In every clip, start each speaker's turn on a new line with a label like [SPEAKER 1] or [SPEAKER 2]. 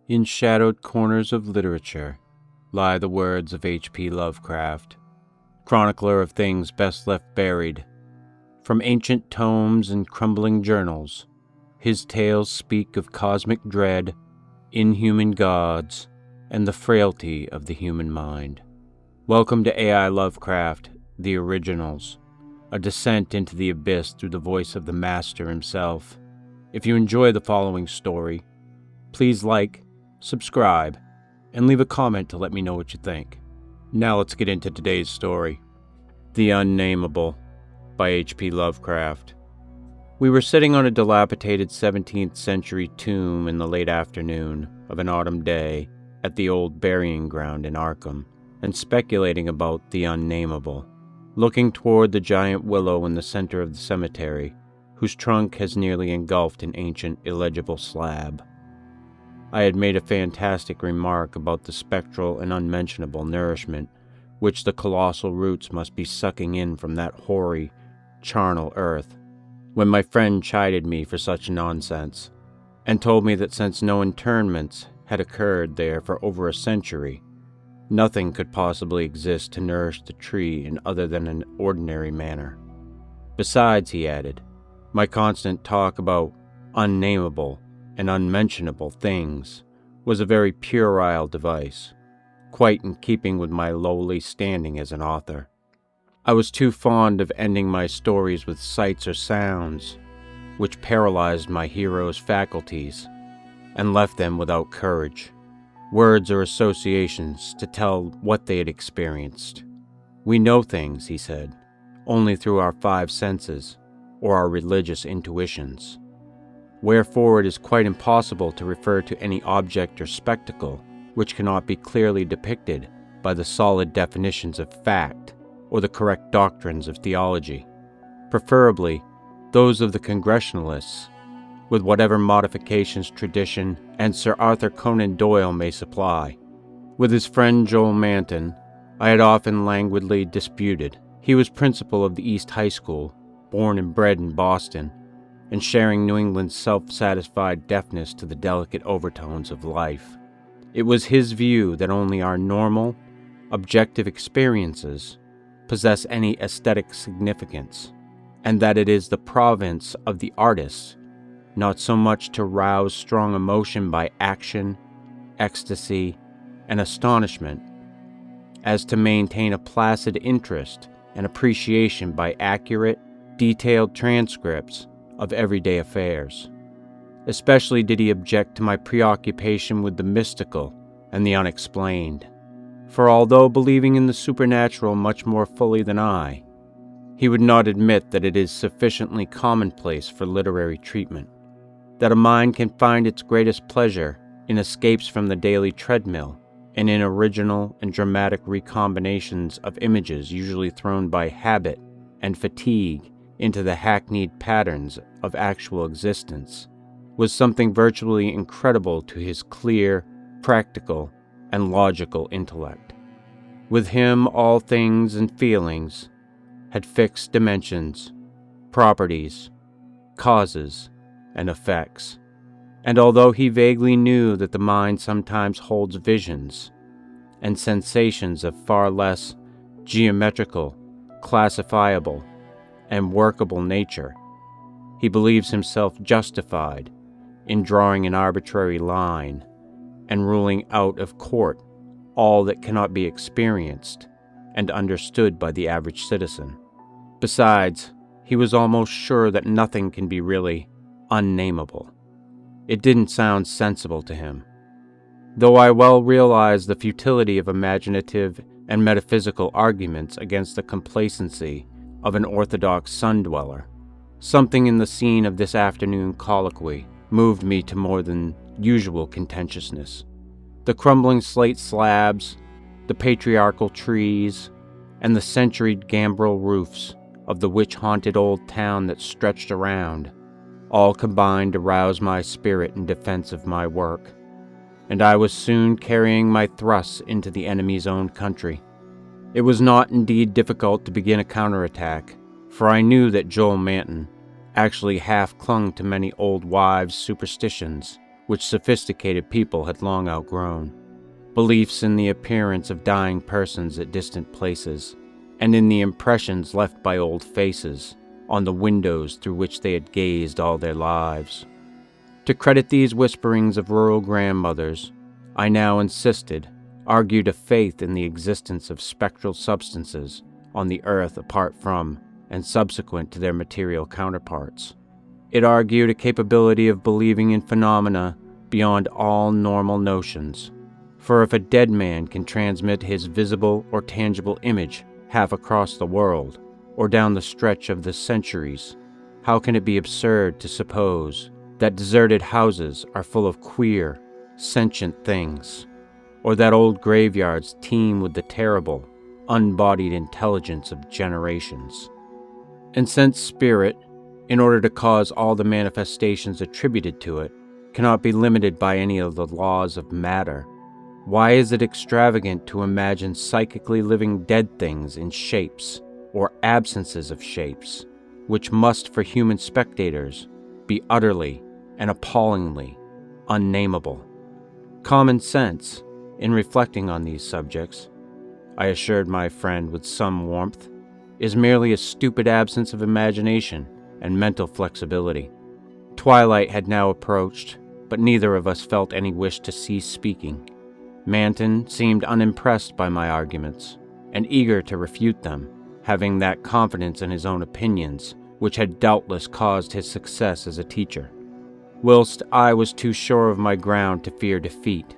[SPEAKER 1] In shadowed corners of literature lie the words of H.P. Lovecraft, chronicler of things best left buried. From ancient tomes and crumbling journals, his tales speak of cosmic dread, inhuman gods, and the frailty of the human mind. Welcome to AI Lovecraft, The Originals, a descent into the abyss through the voice of the master himself. If you enjoy the following story, please like, subscribe, and leave a comment to let me know what you think. Now let's get into today's story. The Unnamable by H.P. Lovecraft. We were sitting on a dilapidated 17th century tomb in the late afternoon of an autumn day at the old burying ground in Arkham, and speculating about the Unnamable, looking toward the giant willow in the center of the cemetery, whose trunk has nearly engulfed an ancient illegible slab. I had made a fantastic remark about the spectral and unmentionable nourishment which the colossal roots must be sucking in from that hoary, charnel earth, when my friend chided me for such nonsense, and told me that since no interments had occurred there for over a century, nothing could possibly exist to nourish the tree in other than an ordinary manner. Besides, he added, my constant talk about unnamable and unmentionable things was a very puerile device, quite in keeping with my lowly standing as an author. I was too fond of ending my stories with sights or sounds, which paralyzed my heroes' faculties and left them without courage, words or associations to tell what they had experienced. We know things, he said, only through our five senses or our religious intuitions. Wherefore it is quite impossible to refer to any object or spectacle which cannot be clearly depicted by the solid definitions of fact or the correct doctrines of theology, preferably those of the Congregationalists, with whatever modifications tradition and Sir Arthur Conan Doyle may supply. With his friend Joel Manton, I had often languidly disputed. He was principal of the East High School, born and bred in Boston, and sharing New England's self-satisfied deafness to the delicate overtones of life. It was his view that only our normal, objective experiences possess any aesthetic significance, and that it is the province of the artist not so much to rouse strong emotion by action, ecstasy, and astonishment, as to maintain a placid interest and appreciation by accurate, detailed transcripts of everyday affairs. Especially did he object to my preoccupation with the mystical and the unexplained, for although believing in the supernatural much more fully than I, he would not admit that it is sufficiently commonplace for literary treatment, that a mind can find its greatest pleasure in escapes from the daily treadmill and in original and dramatic recombinations of images usually thrown by habit and fatigue into the hackneyed patterns of actual existence, was something virtually incredible to his clear, practical, and logical intellect. With him all things and feelings had fixed dimensions, properties, causes, and effects, and although he vaguely knew that the mind sometimes holds visions and sensations of far less geometrical, classifiable, and workable nature, he believes himself justified in drawing an arbitrary line and ruling out of court all that cannot be experienced and understood by the average citizen. Besides, he was almost sure that nothing can be really unnamable. It didn't sound sensible to him, though I well realized the futility of imaginative and metaphysical arguments against the complacency of an orthodox sun-dweller. Something in the scene of this afternoon colloquy moved me to more than usual contentiousness. The crumbling slate slabs, the patriarchal trees, and the centuried gambrel roofs of the witch-haunted old town that stretched around, all combined to rouse my spirit in defense of my work, and I was soon carrying my thrusts into the enemy's own country. It was not indeed difficult to begin a counterattack, for I knew that Joel Manton actually half clung to many old wives' superstitions which sophisticated people had long outgrown. Beliefs in the appearance of dying persons at distant places, and in the impressions left by old faces on the windows through which they had gazed all their lives. To credit these whisperings of rural grandmothers, I now argued a faith in the existence of spectral substances on the earth apart from and subsequent to their material counterparts. It argued a capability of believing in phenomena beyond all normal notions. For if a dead man can transmit his visible or tangible image half across the world, or down the stretch of the centuries, how can it be absurd to suppose that deserted houses are full of queer, sentient things, or that old graveyards teem with the terrible, unbodied intelligence of generations? And since spirit, in order to cause all the manifestations attributed to it, cannot be limited by any of the laws of matter, why is it extravagant to imagine psychically living dead things in shapes, or absences of shapes, which must for human spectators be utterly and appallingly unnamable? Common sense, in reflecting on these subjects, I assured my friend with some warmth, is merely a stupid absence of imagination and mental flexibility. Twilight had now approached, but neither of us felt any wish to cease speaking. Manton seemed unimpressed by my arguments, and eager to refute them, having that confidence in his own opinions which had doubtless caused his success as a teacher, whilst I was too sure of my ground to fear defeat.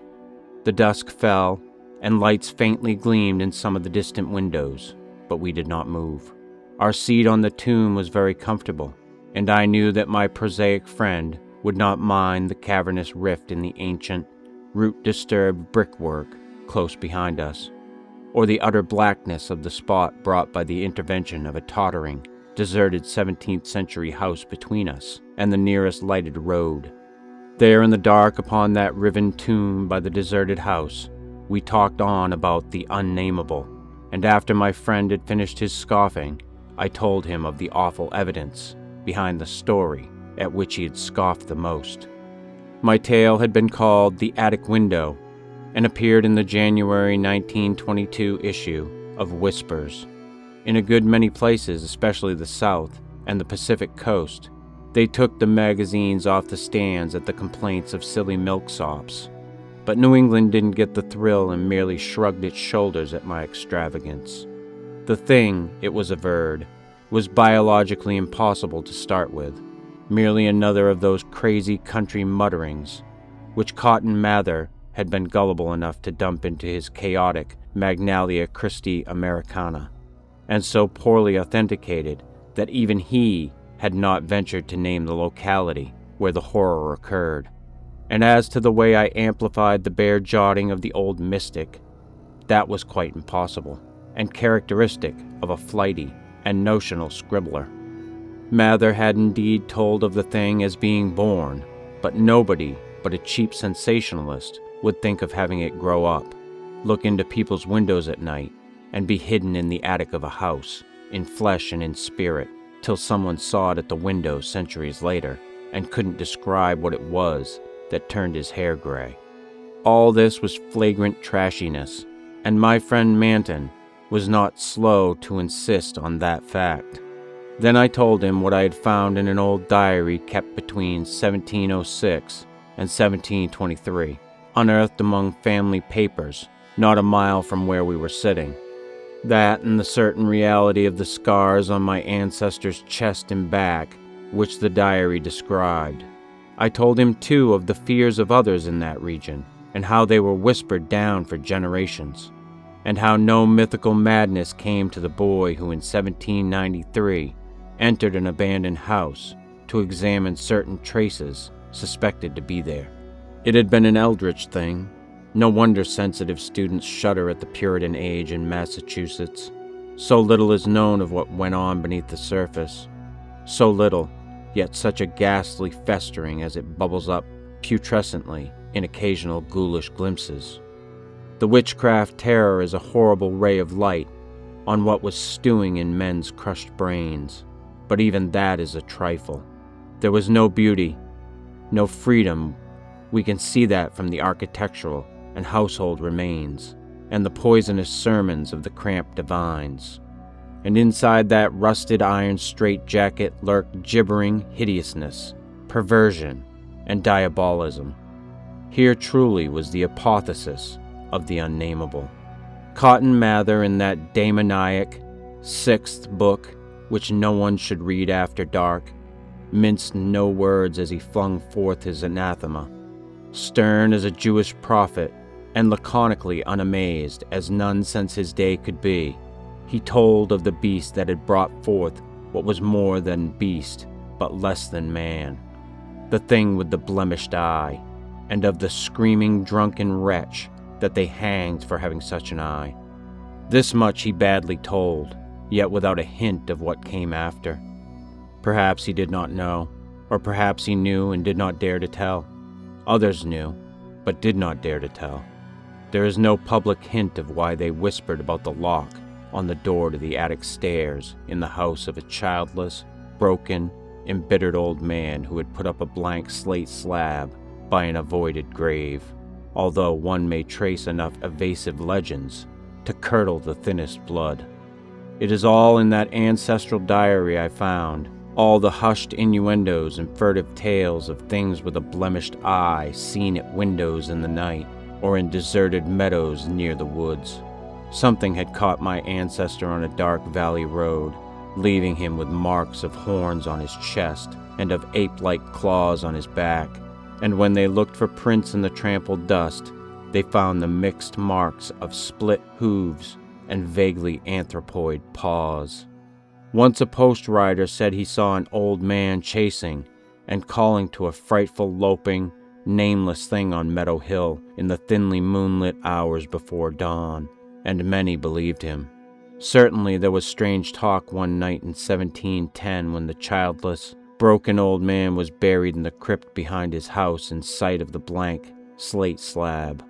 [SPEAKER 1] The dusk fell, and lights faintly gleamed in some of the distant windows, but we did not move. Our seat on the tomb was very comfortable, and I knew that my prosaic friend would not mind the cavernous rift in the ancient, root-disturbed brickwork close behind us, or the utter blackness of the spot brought by the intervention of a tottering, deserted 17th century house between us and the nearest lighted road. There in the dark upon that riven tomb by the deserted house, we talked on about the unnamable, and after my friend had finished his scoffing, I told him of the awful evidence behind the story at which he had scoffed the most. My tale had been called The Attic Window, and appeared in the January 1922 issue of Whispers. In a good many places, especially the South and the Pacific Coast, they took the magazines off the stands at the complaints of silly milksops. But New England didn't get the thrill and merely shrugged its shoulders at my extravagance. The thing, it was averred, was biologically impossible to start with, merely another of those crazy country mutterings, which Cotton Mather had been gullible enough to dump into his chaotic Magnalia Christi Americana, and so poorly authenticated that even he had not ventured to name the locality where the horror occurred. And as to the way I amplified the bare jotting of the old mystic, that was quite impossible, and characteristic of a flighty and notional scribbler. Mather had indeed told of the thing as being born, but nobody but a cheap sensationalist would think of having it grow up, look into people's windows at night, and be hidden in the attic of a house, in flesh and in spirit, till someone saw it at the window centuries later, and couldn't describe what it was that turned his hair gray. All this was flagrant trashiness, and my friend Manton was not slow to insist on that fact. Then I told him what I had found in an old diary kept between 1706 and 1723, unearthed among family papers, not a mile from where we were sitting. That and the certain reality of the scars on my ancestors' chest and back, which the diary described. I told him, too, of the fears of others in that region, and how they were whispered down for generations, and how no mythical madness came to the boy who in 1793 entered an abandoned house to examine certain traces suspected to be there. It had been an eldritch thing. No wonder sensitive students shudder at the Puritan age in Massachusetts. So little is known of what went on beneath the surface. So little, yet such a ghastly festering as it bubbles up putrescently in occasional ghoulish glimpses. The witchcraft terror is a horrible ray of light on what was stewing in men's crushed brains, but even that is a trifle. There was no beauty, no freedom We can see that from the architectural and household remains, and the poisonous sermons of the cramped divines. And inside that rusted iron straitjacket lurked gibbering hideousness, perversion, and diabolism. Here truly was the apotheosis of the unnamable. Cotton Mather in that demoniac sixth book, which no one should read after dark, minced no words as he flung forth his anathema. Stern as a Jewish prophet, and laconically unamazed as none since his day could be, he told of the beast that had brought forth what was more than beast, but less than man, the thing with the blemished eye, and of the screaming drunken wretch that they hanged for having such an eye. This much he badly told, yet without a hint of what came after. Perhaps he did not know, or perhaps he knew and did not dare to tell. Others knew, but did not dare to tell. There is no public hint of why they whispered about the lock on the door to the attic stairs in the house of a childless, broken, embittered old man who had put up a blank slate slab by an avoided grave, although one may trace enough evasive legends to curdle the thinnest blood. It is all in that ancestral diary I found, all the hushed innuendos and furtive tales of things with a blemished eye seen at windows in the night, or in deserted meadows near the woods. Something had caught my ancestor on a dark valley road, leaving him with marks of horns on his chest and of ape-like claws on his back, and when they looked for prints in the trampled dust, they found the mixed marks of split hooves and vaguely anthropoid paws. Once a post rider said he saw an old man chasing and calling to a frightful loping, nameless thing on Meadow Hill in the thinly moonlit hours before dawn, and many believed him. Certainly there was strange talk one night in 1710 when the childless, broken old man was buried in the crypt behind his house in sight of the blank slate slab.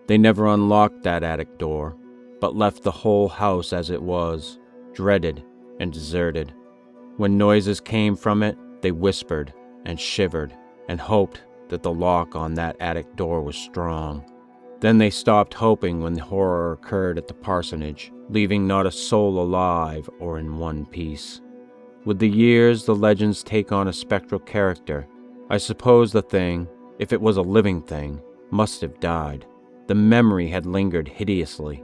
[SPEAKER 1] They never unlocked that attic door, but left the whole house as it was, dreaded and deserted. When noises came from it, they whispered and shivered and hoped that the lock on that attic door was strong. Then they stopped hoping when the horror occurred at the parsonage, leaving not a soul alive or in one piece. With the years, the legends take on a spectral character. I suppose the thing, if it was a living thing, must have died. The memory had lingered hideously,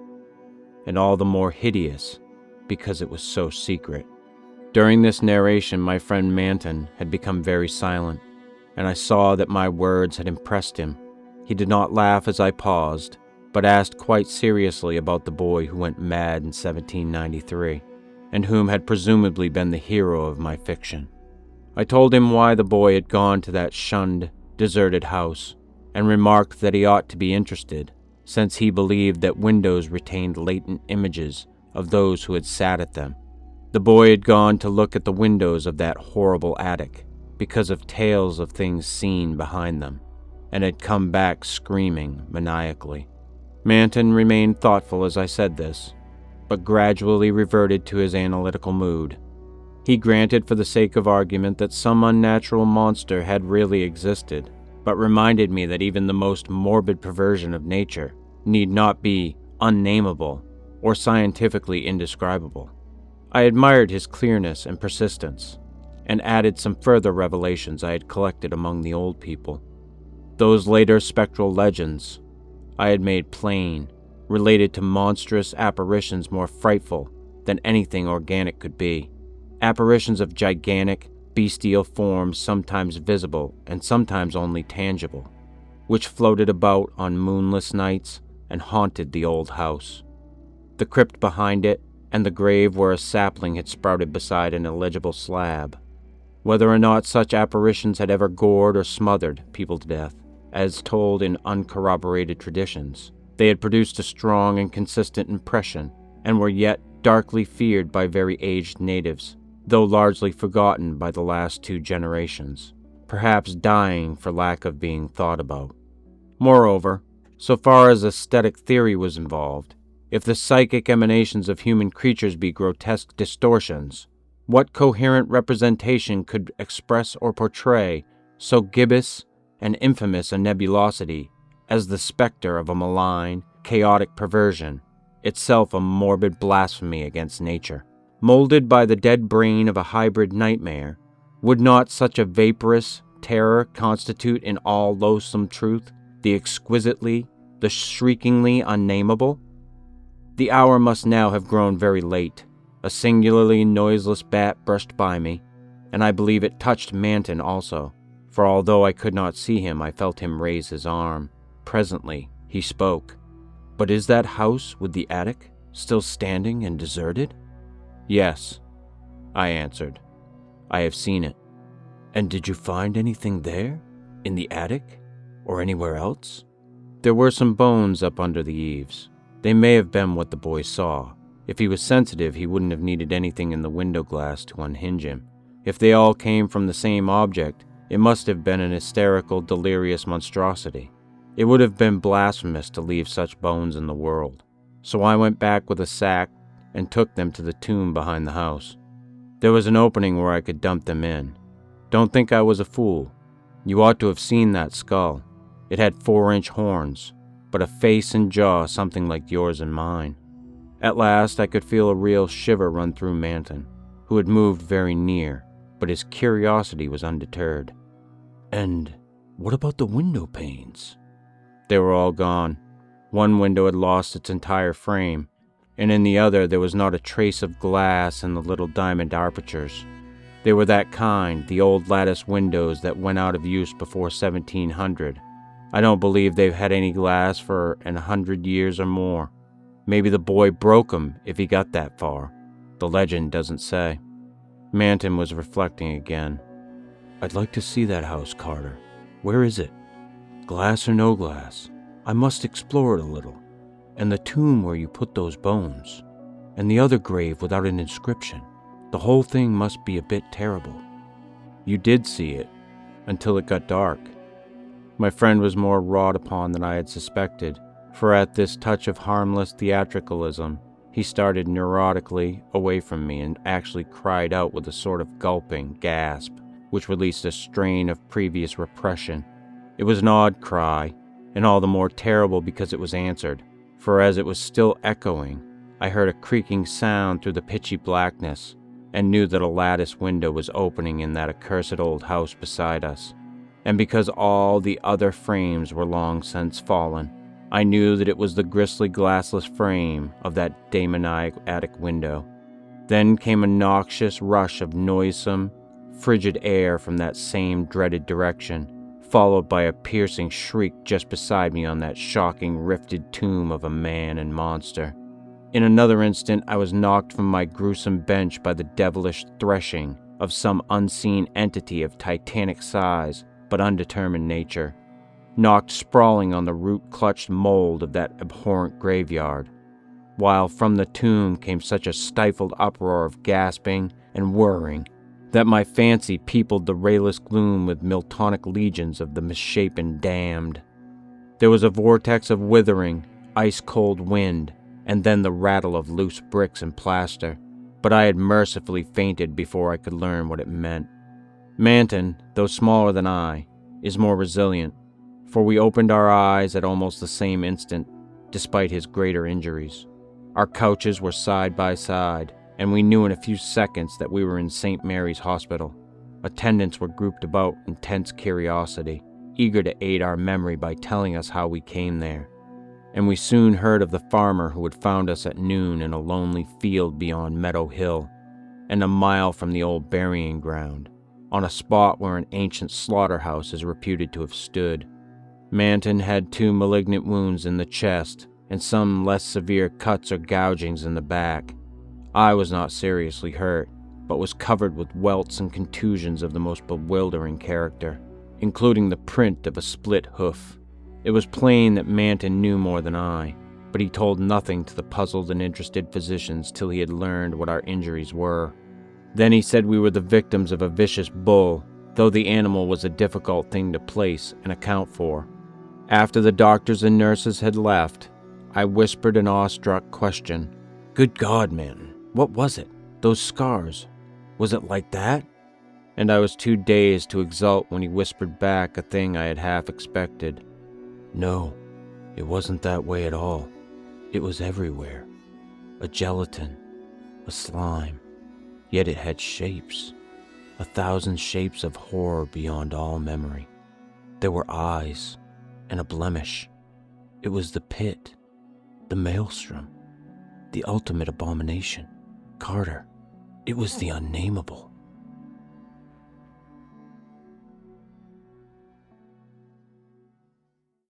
[SPEAKER 1] and all the more hideous because it was so secret. During this narration, my friend Manton had become very silent, and I saw that my words had impressed him. He did not laugh as I paused, but asked quite seriously about the boy who went mad in 1793, and whom had presumably been the hero of my fiction. I told him why the boy had gone to that shunned, deserted house, and remarked that he ought to be interested, since he believed that windows retained latent images of those who had sat at them. The boy had gone to look at the windows of that horrible attic, because of tales of things seen behind them, and had come back screaming maniacally. Manton remained thoughtful as I said this, but gradually reverted to his analytical mood. He granted for the sake of argument that some unnatural monster had really existed, but reminded me that even the most morbid perversion of nature need not be unnamable or scientifically indescribable. I admired his clearness and persistence, and added some further revelations I had collected among the old people. Those later spectral legends I had made plain related to monstrous apparitions more frightful than anything organic could be, apparitions of gigantic, bestial forms sometimes visible and sometimes only tangible, which floated about on moonless nights and haunted the old house. The crypt behind it, and the grave where a sapling had sprouted beside an illegible slab. Whether or not such apparitions had ever gored or smothered people to death, as told in uncorroborated traditions, they had produced a strong and consistent impression, and were yet darkly feared by very aged natives, though largely forgotten by the last 2 generations, perhaps dying for lack of being thought about. Moreover, so far as aesthetic theory was involved, if the psychic emanations of human creatures be grotesque distortions, what coherent representation could express or portray so gibbous and infamous a nebulosity as the specter of a malign, chaotic perversion, itself a morbid blasphemy against nature. Molded by the dead brain of a hybrid nightmare, would not such a vaporous terror constitute in all loathsome truth the exquisitely, the shriekingly unnamable? The hour must now have grown very late. A singularly noiseless bat brushed by me, and I believe it touched Manton also, for although I could not see him, I felt him raise his arm. Presently, he spoke. "But is that house with the attic still standing and deserted?" "Yes," I answered. "I have seen it." "And did you find anything there? In the attic? Or anywhere else?" "There were some bones up under the eaves. They may have been what the boy saw. If he was sensitive, he wouldn't have needed anything in the window glass to unhinge him. If they all came from the same object, it must have been an hysterical, delirious monstrosity. It would have been blasphemous to leave such bones in the world. So I went back with a sack and took them to the tomb behind the house. There was an opening where I could dump them in. Don't think I was a fool. You ought to have seen that skull. It had 4-inch horns, but a face and jaw something like yours and mine. At last I could feel a real shiver run through Manton, who had moved very near, but his curiosity was undeterred. "And what about the window panes?" They were all gone. One window had lost its entire frame, and in the other there was not a trace of glass in the little diamond apertures. They were that kind, the old lattice windows that went out of use before 1700. I don't believe they've had any glass for 100 years or more. Maybe the boy broke 'em if he got that far. The legend doesn't say. Manton was reflecting again. "I'd like to see that house, Carter. Where is it? Glass or no glass? I must explore it a little. And the tomb where you put those bones. And the other grave without an inscription. The whole thing must be a bit terrible." "You did see it, until it got dark." My friend was more wrought upon than I had suspected, for at this touch of harmless theatricalism, he started neurotically away from me and actually cried out with a sort of gulping gasp, which released a strain of previous repression. It was an odd cry, and all the more terrible because it was answered, for as it was still echoing, I heard a creaking sound through the pitchy blackness, and knew that a lattice window was opening in that accursed old house beside us. And because all the other frames were long since fallen, I knew that it was the grisly glassless frame of that demoniac attic window. Then came a noxious rush of noisome, frigid air from that same dreaded direction, followed by a piercing shriek just beside me on that shocking rifted tomb of a man and monster. In another instant I was knocked from my gruesome bench by the devilish threshing of some unseen entity of titanic size but undetermined nature, knocked sprawling on the root-clutched mold of that abhorrent graveyard, while from the tomb came such a stifled uproar of gasping and whirring that my fancy peopled the rayless gloom with Miltonic legions of the misshapen damned. There was a vortex of withering, ice-cold wind, and then the rattle of loose bricks and plaster, but I had mercifully fainted before I could learn what it meant. Manton, though smaller than I, is more resilient, for we opened our eyes at almost the same instant, despite his greater injuries. Our couches were side by side, and we knew in a few seconds that we were in St. Mary's Hospital. Attendants were grouped about in tense curiosity, eager to aid our memory by telling us how we came there. And we soon heard of the farmer who had found us at noon in a lonely field beyond Meadow Hill, and a mile from the old burying ground, on a spot where an ancient slaughterhouse is reputed to have stood. Manton had 2 malignant wounds in the chest, and some less severe cuts or gougings in the back. I was not seriously hurt, but was covered with welts and contusions of the most bewildering character, including the print of a split hoof. It was plain that Manton knew more than I, but he told nothing to the puzzled and interested physicians till he had learned what our injuries were. Then he said we were the victims of a vicious bull, though the animal was a difficult thing to place and account for. After the doctors and nurses had left, I whispered an awestruck question. "Good God, Manton, what was it? Those scars? Was it like that?" and I was too dazed to exult when he whispered back a thing I had half expected. No, it wasn't that way at all. It was everywhere. A gelatin, a slime, yet it had shapes. 1,000 shapes of horror beyond all memory. There were eyes, and a blemish. It was the pit, the maelstrom, the ultimate abomination. Carter, it was the Unnamable.